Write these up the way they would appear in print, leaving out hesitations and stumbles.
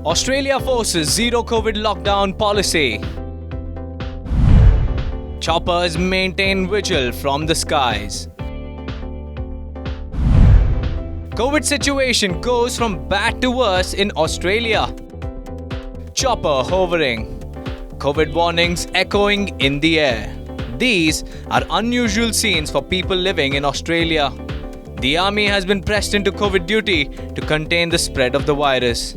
Australia forces zero COVID lockdown policy. Choppers maintain vigil from the skies. COVID situation goes from bad to worse in Australia. Chopper hovering. COVID warnings echoing in the air. These are unusual scenes for people living in Australia. The army has been pressed into COVID duty to contain the spread of the virus.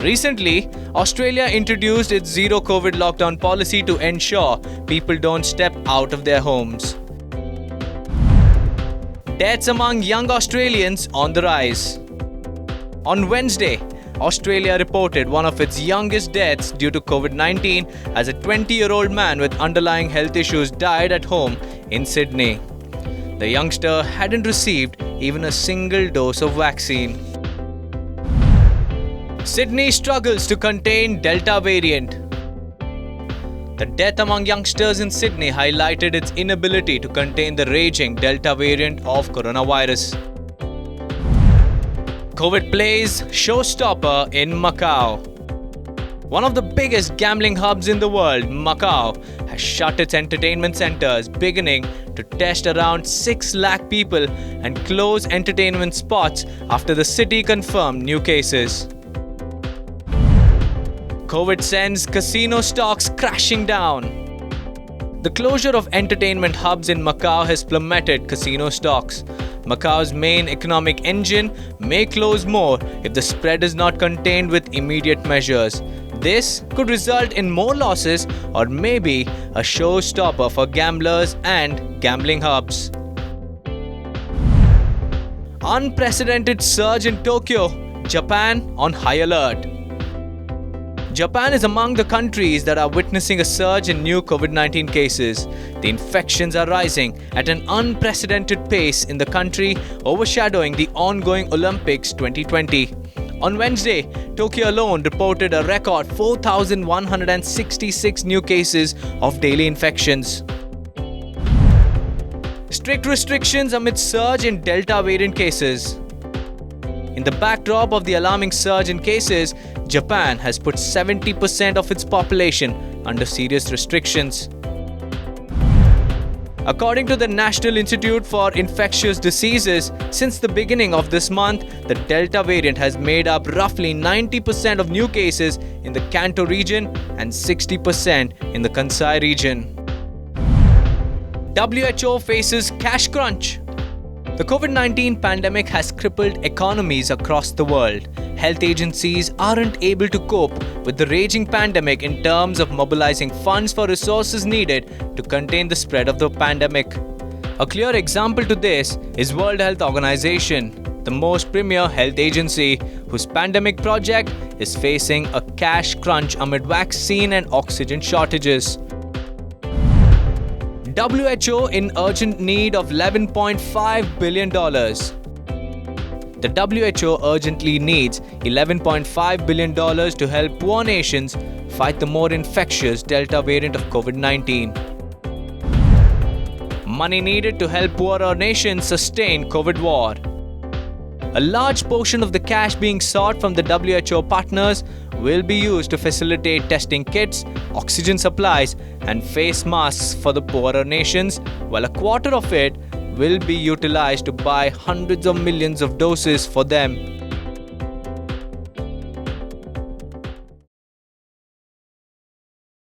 Recently, Australia introduced its zero COVID lockdown policy to ensure people don't step out of their homes. Deaths among young Australians on the rise. On Wednesday, Australia reported one of its youngest deaths due to COVID-19 as a 20-year-old man with underlying health issues died at home in Sydney. The youngster hadn't received even a single dose of vaccine. Sydney struggles to contain Delta variant. The death among youngsters in Sydney highlighted its inability to contain the raging Delta variant of coronavirus. COVID plays showstopper in Macau. One of the biggest gambling hubs in the world, Macau has shut its entertainment centers, beginning to test around 6 lakh people and close entertainment spots after the city confirmed new cases. COVID sends casino stocks crashing down. The closure of entertainment hubs in Macau has plummeted casino stocks. Macau's main economic engine may close more if the spread is not contained with immediate measures. This could result in more losses or maybe a showstopper for gamblers and gambling hubs. Unprecedented surge in Tokyo, Japan on high alert. Japan is among the countries that are witnessing a surge in new COVID-19 cases. The infections are rising at an unprecedented pace in the country, overshadowing the ongoing Olympics 2020. On Wednesday, Tokyo alone reported a record 4,166 new cases of daily infections. Strict restrictions amid surge in Delta variant cases. In the backdrop of the alarming surge in cases, Japan has put 70% of its population under serious restrictions. According to the National Institute for Infectious Diseases, since the beginning of this month, the Delta variant has made up roughly 90% of new cases in the Kanto region and 60% in the Kansai region. WHO faces cash crunch. The COVID-19 pandemic has crippled economies across the world. Health agencies aren't able to cope with the raging pandemic in terms of mobilizing funds for resources needed to contain the spread of the pandemic. A clear example to this is World Health Organization, the most premier health agency, whose pandemic project is facing a cash crunch amid vaccine and oxygen shortages. WHO in urgent need of $11.5 billion. The WHO urgently needs $11.5 billion to help poor nations fight the more infectious Delta variant of COVID-19. Money needed to help poorer nations sustain COVID war. A large portion of the cash being sought from the WHO partners will be used to facilitate testing kits, oxygen supplies, and face masks for the poorer nations, while a quarter of it will be utilized to buy hundreds of millions of doses for them.